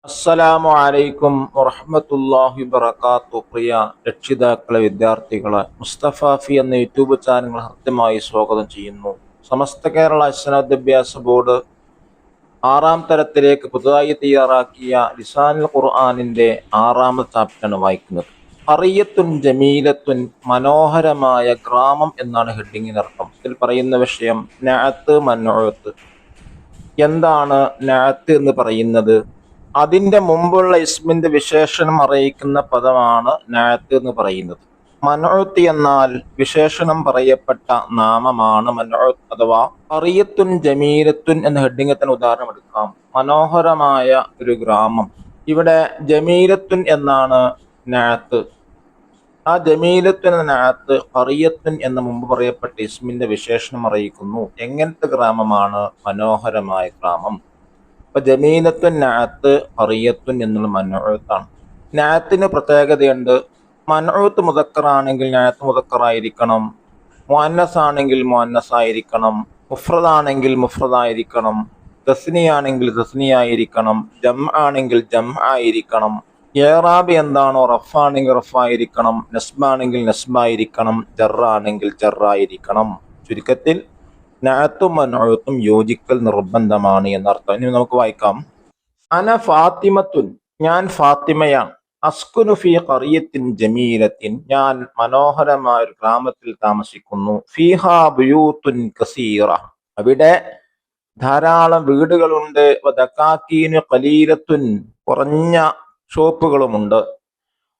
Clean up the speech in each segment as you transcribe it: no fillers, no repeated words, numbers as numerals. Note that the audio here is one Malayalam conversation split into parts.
അസ്സലാമു അലൈക്കും വറഹ്മത്തുള്ളാഹി വബറകാത്തു. പ്രിയ രക്ഷിതാക്കളെ, വിദ്യാർത്ഥികളെ, മുസ്തഫാഫി എന്ന യൂട്യൂബ് ചാനൽ ഹൃദ്യമായി സ്വാഗതം ചെയ്യുന്നു. സമസ്ത കേരള വിദ്യാഭ്യാസ ബോർഡ് ആറാം തരത്തിലേക്ക് പുതുതായി തയ്യാറാക്കിയ ലിസാനുൽ ഖുർആനിന്റെ ആറാമത്തെ ചാപ്റ്ററാണ് വായിക്കുന്നത്. ഖറിയത്തുൻ ജമീലത്തുൻ, മനോഹരമായ ഗ്രാമം എന്നാണ് ഹെഡിങ്ങിനർത്ഥം. ഇതിൽ പറയുന്ന വിഷയം നഅത്ത് മൻഉത്ത്. എന്താണ് നഅത്ത് എന്ന് പറയുന്നത്? അതിന്റെ മുമ്പുള്ള ഇസ്മിന്റെ വിശേഷണം അറിയിക്കുന്ന പദമാണ് നഅത്ത് എന്ന് പറയുന്നത്. മൻഉത്ത് എന്നാൽ വിശേഷണം പറയപ്പെട്ട നാമമാണ് മൻഉത്ത് അഥവാ ഖറിയത്തുൻ ജമീലത്തുൻ എന്ന ഹെഡിങ്ങിന് തന്നെ ഉദാഹരണം എടുക്കാം. മനോഹരമായ ഒരു ഗ്രാമം. ഇവിടെ ജമീലത്തുൻ എന്നാണ് നഅത്ത്. ആ ജമീലത്തുൻ എന്ന നഅത്ത് ഖറിയത്തുൻ എന്ന മുമ്പ് പറയപ്പെട്ട ഇസ്മിന്റെ വിശേഷണം അറിയിക്കുന്നു. എങ്ങനത്തെ ഗ്രാമമാണ്? മനോഹരമായ ഗ്രാമം. അപ്പൊ ജമീലത്തുൻ നഅത്ത് ഖറിയത്തുൻ എന്നുള്ള മൻഉത്താണ്. നഅത്തിന് പ്രത്യേകതയുണ്ട്. മൻഉത്ത് മുദക്കറാണെങ്കിൽ നഅത്ത് മുദക്കറായിരിക്കണം, മുഅന്നസ് ആണെങ്കിൽ മുഅന്നസ് ആയിരിക്കണം, മുഫ്രദാണെങ്കിൽ മുഫ്രദായിരിക്കണം, തസ്നിയാണെങ്കിൽ തസ്നിയായിരിക്കണം, ജംഅ് ആണെങ്കിൽ ജംഅ് ആയിരിക്കണം. ഇഅ്റാബ് എന്താണോ റഫാണെങ്കിൽ റഫായിരിക്കണം, നസ്ബാണെങ്കിൽ നസ്ബായിരിക്കണം, ജറാണെങ്കിൽ ജറായിരിക്കണം. ചുരുക്കത്തിൽ നഅത്തും മൻഉത്തും യോജിക്കൽ നിർബന്ധമാണ് എന്നർത്ഥം. ഇനി നമുക്ക് വായിക്കാം. അന ഫാത്തിമത്തുൻ, ഞാൻ ഫാത്തിമയാണ്. അസ്കുനു ഫീ ഖറിയത്തിൻ ജമീലത്തിൻ, ഞാൻ മനോഹരമായ ഒരു ഗ്രാമത്തിൽ താമസിക്കുന്നു. ഫീഹാ ബുയൂത്തുൻ കസീറ, അവിടെ ധാരാളം വീടുകളുണ്ട്. വദകാകീനു ഖലീലത്തുൻ, കുറഞ്ഞ ഷോപ്പുകളുമുണ്ട്.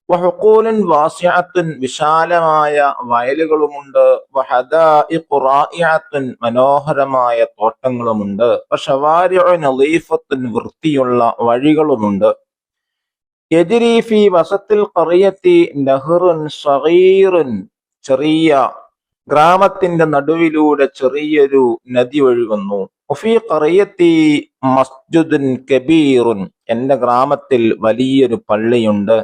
വഹുഖൂലുൻ വാസിഅത്തുൻ, വിശാലമായ വയലുകളുമുണ്ട്. വഹദാഇഖു റായിഅത്തുൻ, മനോഹരമായ തോട്ടങ്ങളുമുണ്ട്. വശവാരിഉ നളീഫത്തുൻ, വൃത്തിയുള്ള വഴികളുമുണ്ട്. യജ്രി ഫീ വസത്തിൽ ഖറിയത്തി നഹ്റുൻ സഗീറുൻ, ചെറിയ ഗ്രാമത്തിന്റെ നടുവിലൂടെ ചെറിയൊരു നദി ഒഴുകുന്നു. വഫീ ഖറിയത്തി മസ്ജിദുൻ കബീറുൻ, എന്റെ ഗ്രാമത്തിൽ വലിയൊരു പള്ളിയുണ്ട്.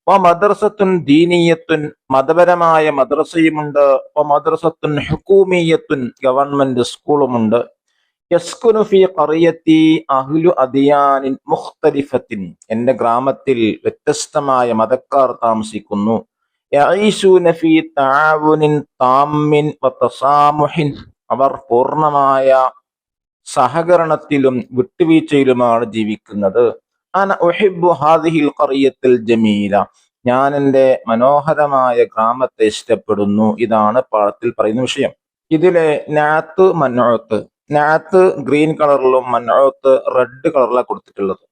മദ്രസത്തുൻ ദീനിയത്തുൻ, മതപരമായ മദ്രസയുമുണ്ട്. മദ്രസത്തുൻ ഹുകൂമിയത്തുൻ, ഗവൺമെന്റ് സ്കൂളുമുണ്ട്. യസ്കുനു ഫീ ഖറിയത്തി അഹ്ലു അദിയാനിൻ മുഖ്തലിഫത്തിൻ, എന്റെ ഗ്രാമത്തിൽ വ്യത്യസ്തമായ മതക്കാർ താമസിക്കുന്നു. യഈശൂന ഫീ തആവുനിൻ താമ്മിൻ വതസാമുഹിൻ, അവർ പൂർണ്ണമായ സഹകരണത്തിലും വിട്ടുവീഴ്ചയിലുമാണ് ജീവിക്കുന്നത്. അന ഉഹിബ്ബു ഹാദിഹിൽ ഖറിയത്തുൽ ജമീല, ഞാൻ എൻ്റെ മനോഹരമായ ഗ്രാമത്തെ ഇഷ്ടപ്പെടുന്നു. ഇതാണ് പാഠത്തിൽ പറയുന്ന വിഷയം. ഇതിലെ നഅത്ത് മൻഉത്ത്, നഅത്ത് ഗ്രീൻ കളറിലും മൻഉത്ത് റെഡ് കളറിലാണ് കൊടുത്തിട്ടുള്ളത്.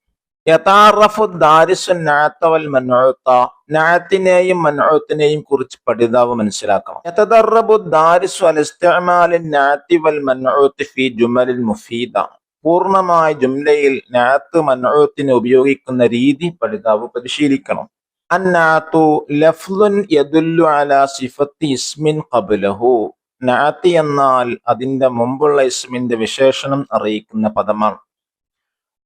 യതഅറഫു ദാരിസു നഅത്ത വൽ മൻഉത്ത, നഅത്തിനെയും മൻഉത്തിനെയും കുറിച്ച് പഠിതാവ് മനസ്സിലാക്കണം. യതദറബു ദാരിസു അല ഇസ്തിഅമാലിൻ നഅത്തി വൽ മൻഉത്തി ഫീ ജുമലിൻ മുഫീദ, പൂർണ്ണമായ ജുംലയിൽ നഅത്ത് മൻഉത്തിനെ ഉപയോഗിക്കുന്ന രീതി പഠിതാവ് പരിശീലിക്കണം. അന്നഅത്തു ലഫ്ളുൻ യദുല്ലു അലാ സിഫത്തി ഇസ്മിൻ ഖബ്ലഹു, നഅത്ത് എന്നാൽ അതിന്റെ മുമ്പുള്ള ഇസ്മിന്റെ വിശേഷണം അറിയിക്കുന്ന പദമാണ്.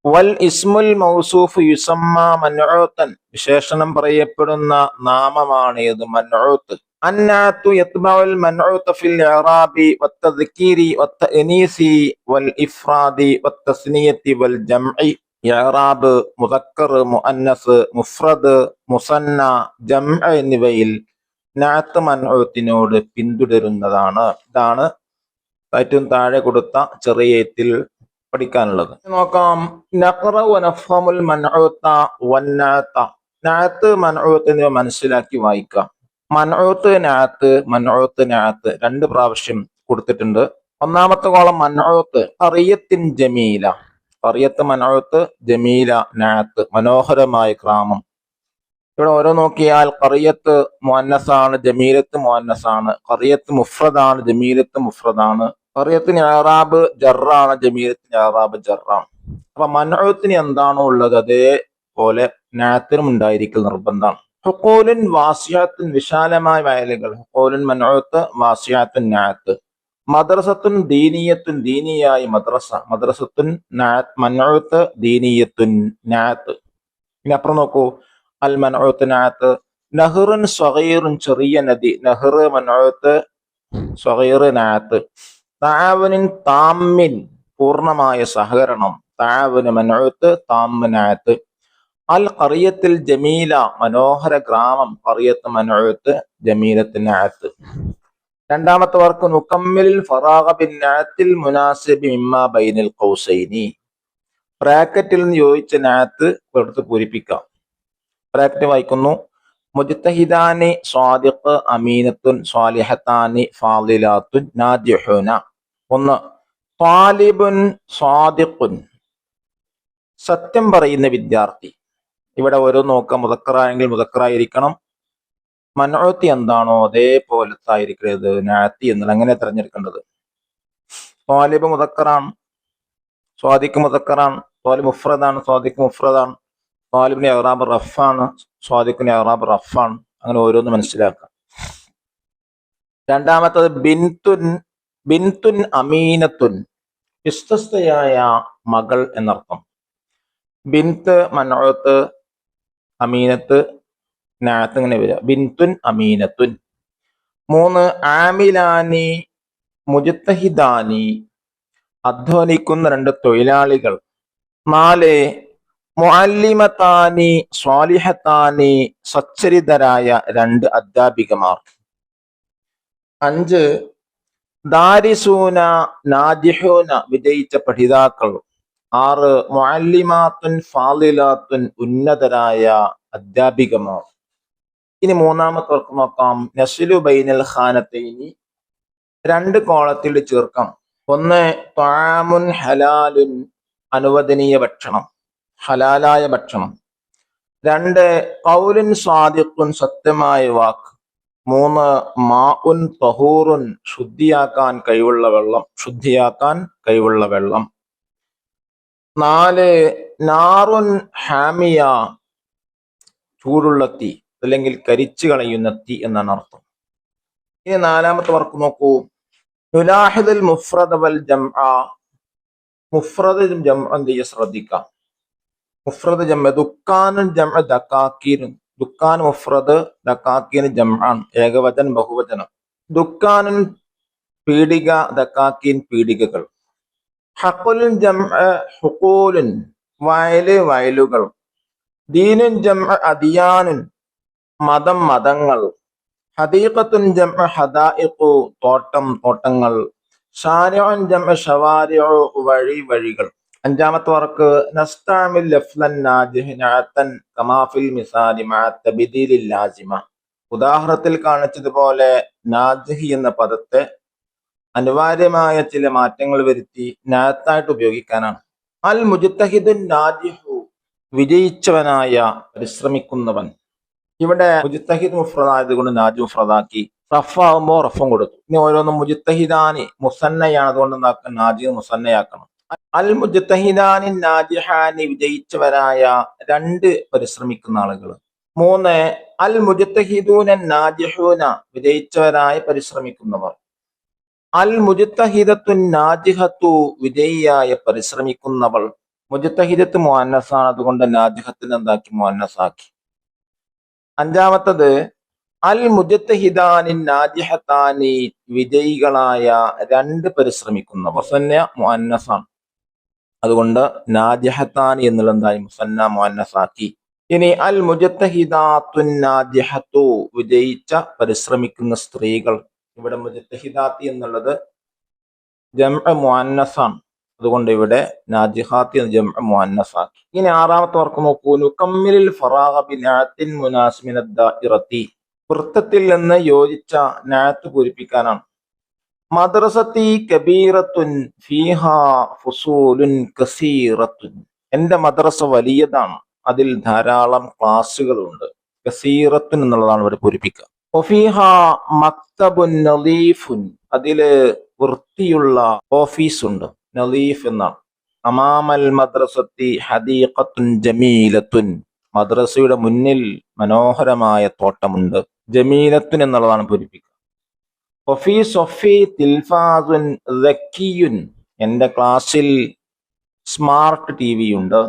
വൽ ഇസ്മുൽ മൗസൂഫ് യുസമ്മ മൻഉത്തൻ, വിശേഷണം പറയപ്പെടുന്ന നാമമാണ് ഇത് മൻഉത്ത്. അന്നഅത്തു യത്ബഉൽ മൻഉത്ത ഫിൽ ഇഅറാബി വത്തദ്കീരി വത്തഅനീസി വൽ ഇഫ്റാദി വത്തസ്നിയത്തി വൽ ജംഇ, ഇഅറാബ്, മുദക്കർ, മുഅന്നസ്, മുഫ്രദ്, മുസന്ന, ജംഅ് എന്നിവയിൽ നഅത്ത് മൻഉത്തിനോട് പിന്തുടരുന്നതാണ്. ഇതാണ് ഏറ്റവും താഴെ കൊടുത്ത ചെറിയ എഴുത്തിൽ പഠിക്കാനുള്ളത്. നോക്കാം. നഖറ വനഫഹമുൽ മൻഉത്ത വന്നഅത, നഅത്ത് മൻഉത്ത് എന്നിവ മനസ്സിലാക്കി വായിക്കാം. മൻഉത്ത് നഅത്ത്, മൻഉത്ത് നഅത്ത് രണ്ട് പ്രാവശ്യം കൊടുത്തിട്ടുണ്ട്. ഒന്നാമത്തെ കോളം മൻഉത്ത് ഖറിയത്തിൻ ജമീല, ഖറിയത്ത് മൻഉത്ത്, ജമീല നഅത്ത്, മനോഹരമായ ഗ്രാമം. ഇവിടെ ഓരോ നോക്കിയാൽ ഖറിയത്ത് മുഅന്നസാണ്, ജമീലത്ത് മുഅന്നസാണ്. ഖറിയത്ത് മുഫ്രദാണ്, ജമീലത്ത് മുഫ്രദാണ്. ഖറിയത്തിന് ഇഅറാബ് ജറാണ്, ജമീലത്തിന് ഇഅറാബ് ജറാണ്. അപ്പൊ മൻഉത്തിന് എന്താണോ ഉള്ളത് അതേപോലെ നഅത്തിനും ഉണ്ടായിരിക്കൽ നിർബന്ധമാണ്. ഹുഖൂലുൻ വാസിഅത്തുൻ, വിശാലമായ വയലുകൾ. ഹുഖൂലുൻ മൻഉത്ത്, വാസിഅത്തുൻ നഅത്ത്. മദ്രസത്തുൻ ദീനിയത്തുൻ, ദീനിയായ മദ്രസ. മദ്രസത്തുൻ മൻഉത്ത്, ദീനിയത്തുൻ നഅത്ത്. ഇനി അപ്പുറം നോക്കൂ. അൽ മൻഉത്ത് നഅത്ത്. നഹ്റുൻ സ്വഗീറുൻ, ചെറിയ നദി. നഹ്ർ മൻഉത്ത്, സ്വഗീർ നഅത്ത്. തആവുനിൻ താമ്മിൻ, പൂർണ്ണമായ സഹകരണം. തആവുന് മൻഉത്ത്, താമ്മ് നഅത്ത്. അൽ ഖറിയത്തിൽ ജമീല മനോഹര ഗ്രാമം, ഖറിയത്ത് മനോഹത്ത്, ജമീലത്തിന് അത്ത്. രണ്ടാമത്തെ വർക്ക് നുക്കമ്മിൽ ഫറാഗ ബിൻ നഅത്തിൽ മുനാസിബി മിമ്മാ ബൈനൽ ഖൗസൈനി. ബ്രാക്കറ്റിൽ നിന്ന് യോജിച്ച നഅത്ത് എടുത്ത് പൂരിപ്പിക്കാം. ബ്രാക്കറ്റ് വായിക്കുന്നു: മുജ്തഹിദാനി സ്വാദിഖ് അമീനത്തുൻ സ്വാലിഹത്താനി ഫാളിലാത്തുൻ നാജിഹുന. ഒന്ന്, ത്വാലിബുൻ സ്വാദിഖുൻ, സത്യം പറയുന്ന വിദ്യാർത്ഥി. ഇവിടെ ഓരോ നോക്കാം, മുദക്കറായെങ്കിൽ മുദക്കറായിരിക്കണം. മനോത്തി എന്താണോ അതേപോലത്തെ ആയിരിക്കരുത് നാത്തി എന്നുള്ള അങ്ങനെ തിരഞ്ഞെടുക്കേണ്ടത്. ത്വാലിബ് മുദക്കറാണ്, സ്വാദിഖ് മുദക്കറാണ്, ത്വാലിബ് മുഫ്രദാണ്, സ്വാദിഖ് മുഫ്രദാണ്. ത്വാലിബിന് ഇഅ്റാബ് റഫാണ്, സ്വാദിഖിന് ഇഅ്റാബ് റഫാണ്. അങ്ങനെ ഓരോന്ന് മനസ്സിലാക്കാം. രണ്ടാമത്തത് ബിൻതുൻ, ബിൻതുൻ അമീനത്തുൻ, വിശ്വസ്തയായ മകൾ എന്നർത്ഥം. ബിൻത്ത് മനോത്ത്, അമീനത്ത് നാത്ത് ഇങ്ങനെ വരിക, ബിൻതുൻ അമീനത്തുൻ. മൂന്ന്, ആമിലാനി മുജ്തഹിദാനി, അധ്വാനിക്കുന്ന രണ്ട് തൊഴിലാളികൾ. നാല്, മുഅല്ലിമത്താനി സ്വാലിഹത്താനി, സച്ചരിതരായ രണ്ട് അധ്യാപികമാർ. അഞ്ച്, ദാരിസൂന നാജിഹൂന, വിജയിച്ച പഠിതാക്കൾ. ആറ്, മുഅല്ലിമാത്തുൻ ഫാളിലാത്തുൻ, ഉന്നതരായ അധ്യാപികമാർ. ഇനി മൂന്നാമത്തെ വർക്ക് നോക്കാം. നസ്ലു ബൈനൽ ഖാനത്തൈനി, രണ്ട് കോളത്തിൽ ചേർക്കാം. ഒന്ന്, ത്വാമുൻ ഹലാലുൻ, അനുവദനീയ ഭക്ഷണം, ഹലാലായ ഭക്ഷണം. രണ്ട്, ഖൗലുൻ സ്വാദിഖുൻ, സത്യമായ വാക്ക്. മൂന്ന്, മാഉൻ തഹൂറുൻ, ശുദ്ധിയാക്കാൻ കഴിവുള്ള വെള്ളം, ശുദ്ധിയാക്കാൻ കഴിവുള്ള വെള്ളം. നാല്, നാറുൻ ഹാമിയ, ചൂടുള്ള തീ അല്ലെങ്കിൽ കരിച്ചു കളയുന്ന തീ എന്നാണ് അർത്ഥം. ഇനി നാലാമത്തെ വർക്ക് നോക്കൂ. നുലാഹിദുൽ മുഫ്രദ വൽ ജംഅ, മുഫ്രദും ജംഅ എന്ത് ചെയ്യുക ശ്രദ്ധിക്കാം. മുഫ്രദ് ജംഅ, ദുക്കാനുൻ ജംഅ ദക്കാക്കീൻ, ദുക്കാൻ മുഫ്രദ്, ദക്കാക്കീൻ ജംഅൻ, ഏകവചനം ബഹുവചനം. ദുക്കാനുൻ പീടിക, ദക്കാക്കീൻ പീടികകൾ. ഹഖുലുൻ ജംഅ ഹുഖൂലുൻ, വയല് വയലുകൾ. ദീനുൻ ജംഅ അദിയാനുൻ, മതം മതങ്ങൾ. ഹദീഖത്തുൻ ജംഅ ഹദായിഖു, തോട്ടം തോട്ടങ്ങൾ. ഷാരിഉൻ ജംഅ ഷവാരിഉ, വഴി വഴികൾ. അഞ്ചാമത്തെ വർക്ക് നസ്തഅമിൽ ലഫ്ലൻ നാജിഹ് നഅതൻ കമാ ഫിൽ മിസാലി മഅ തബ്ദീലിൽ ലാസിമ. ഉദാഹരണത്തിൽ കാണിച്ചതുപോലെ നാജിഹ് എന്ന പദത്തെ അനിവാര്യമായ ചില മാറ്റങ്ങൾ വരുത്തി നഅത്തായിട്ട് ഉപയോഗിക്കാനാണ്. അൽ മുജ്തഹിദുൻ നാജിഹു, വിജയിച്ചവനായ പരിശ്രമിക്കുന്നവൻ. ഇവിടെ മുജ്തഹിദ് മുഫ്രദായത് കൊണ്ട് നാജി മുഫ്രദാക്കി, റഫാകുമ്പോ റഫും കൊടുത്തു. ഇനി ഓരോന്നും മുജ്തഹിദാനി മുസന്നയാണ്, അതുകൊണ്ട് എന്താക്കണം, നാജി മുസന്നയാക്കണം. അൽ മുജ്തഹിദാനി നാജിഹാനി, വിജയിച്ചവരായ രണ്ട് പരിശ്രമിക്കുന്ന ആളുകൾ. മൂന്ന്, അൽ മുജ്തഹിദൂന നാജിഹൂന, വിജയിച്ചവരായ പരിശ്രമിക്കുന്നവർ. അൽ മുജ്തഹിദത്തുൻ നാജിഹത്തു, വിജയിയായ പരിശ്രമിക്കുന്നവൾ. മുജ്തഹിദത്ത് മുഅന്നസാണ്, അതുകൊണ്ട് നാജിഹത്തിന് എന്താക്കി, മുഅന്നസാക്കി. അഞ്ചാമത്തത് അൽ മുജ്തഹിദാനി നാജിഹത്താനി, വിജയികളായ രണ്ട് പരിശ്രമിക്കുന്നവർ. മുസന്ന മുഅന്നസാണ്, അതുകൊണ്ട് നാജിഹത്താനി എന്നുള്ള എന്തായി, മുസന്ന മുഅന്നസാക്കി. ഇനി അൽ മുജ്തഹിദാത്തുൻ നാജിഹത്തു, വിജയിച്ച പരിശ്രമിക്കുന്ന സ്ത്രീകൾ. ഇവിടെ മുജ്തഹിദാത്തി എന്നുള്ളത് ജംഅ മുഅന്നസാണ്, അതുകൊണ്ട് ഇവിടെ നാജിഹാത്തി എന്ന ജംഅ മുഅന്നസാക്കി. ഇനി ആറാമത്തെ വർക്ക് നോക്കൂ. നുകമ്മിലിൽ ഫറാഗ ബിനഅത്തിൻ മുനാസിബിൻ അദ്ദാഇറത്തി, വൃത്തത്തിൽ നിന്ന് യോജിച്ച നഅത്ത് പൂരിപ്പിക്കാനാണ്. മദ്രസത്തി കബീറത്തുൻ ഫീഹാ ഫുസൂലുൻ കസീറത്തുൻ, എന്റെ മദ്രസ വലിയതാണ്, അതിൽ ധാരാളം ക്ലാസ്സുകളുണ്ട്. കസീറത്തുൻ എന്നുള്ളതാണ് ഇവിടെ പൂരിപ്പിക്കുക. വഫീഹാ മക്തബുൻ നളീഫുൻ, അതില് വൃത്തിയുള്ള ഓഫീസ് ഉണ്ട്, നളീഫ് എന്നാണ്. അമാമൽ മദ്രസത്തി ഹദീഖത്തുൻ ജമീലത്തുൻ, മദ്രസയുടെ മുന്നിൽ മനോഹരമായ തോട്ടമുണ്ട്. ജമീലത്തുൻ എന്നുള്ളതാണ് പൂരിപ്പിക്കുക. വഫീ സൊഫി തിൽഫാസുൻ ദക്കിയുൻ, എന്റെ ക്ലാസ്സിൽ സ്മാർട്ട് ടി വി ഉണ്ട്.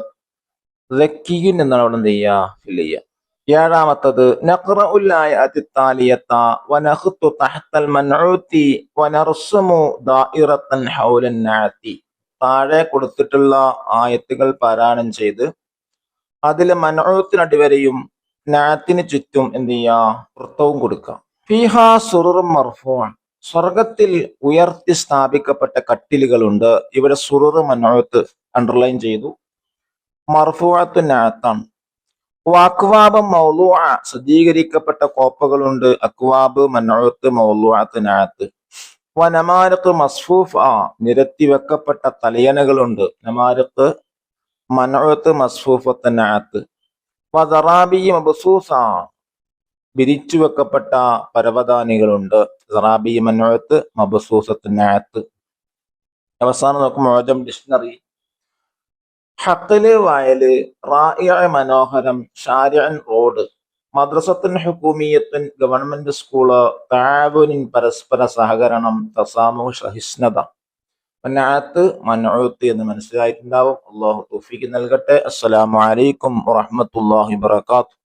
ദക്കിയുൻ എന്നാണ് അവിടെ എന്ത് ചെയ്യുക, ഫില്ല് ചെയ്യുക. ഏഴാമത്തത് നഖ്റഉൽ ആയത്തി താലിയത വനഖ്തു തഹ്തൽ മൻഊതി വനർസുമു ദാഇറത്തൻ ഹൗലൻ നഅതി, താഴെ കൊടുത്തിട്ടുള്ള ആയത്തുകൾ പാരായണം ചെയ്ത് അതിലെ മനോത്തിനടിവരെയും നാത്തിന് ചുറ്റും എന്ത് ചെയ്യാ, വൃത്തവും കൊടുക്കുക. ഫീഹാ സുറുറും മർഫൂഅൻ, സ്വർഗത്തിൽ ഉയർത്തി സ്ഥാപിക്കപ്പെട്ട കട്ടിലുകളുണ്ട്. ഇവിടെ സുറുറ് മനോത്ത് അണ്ടർലൈൻ ചെയ്തു. മർഫൂഅത്തു നാത്താണ്. അക്വാബ് മൗലൂഅ, സജ്ജീകരിക്കപ്പെട്ട കോപ്പകളുണ്ട്. അക്വാബ് മനോത്ത് മൗലൂഅത്ത് നാത്ത്. നമാരത്ത് മസ്ഫൂഫ്, നിരത്തി വെക്കപ്പെട്ട തലയണകളുണ്ട്. നമാരത്ത് മനോത്ത് മസ്ഫൂഫത്ത് നാത്ത്. വദറാബി മബ്സൂസ, വിരിച്ചു വെക്കപ്പെട്ട പരവതാനികളുണ്ട്. സറാബി മനോത്ത് മബ്സൂസത്ത് നാത്ത്. അവസാനം നോക്കും മോജം ഡിക്ഷണറി. ഹഖില് വയല്, റായിഅ മനോഹരം, ഷാരിഅൻ റോഡ്, മദ്രസത്തുൻ ഹുകൂമിയത്തുൻ ഗവൺമെന്റ് സ്കൂള്, തആവുനിൻ പരസ്പര സഹകരണം, തസാമുഹ് സഹിഷ്ണുത. നാത്ത് മനൂത്ത് എന്ന് മനസ്സിലായിട്ടുണ്ടാവും. അല്ലാഹു തൗഫീഖ് നൽകട്ടെ. അസ്സലാമു അലൈക്കും വറഹ്മത്തുള്ളാഹി വബറകാതുഹു.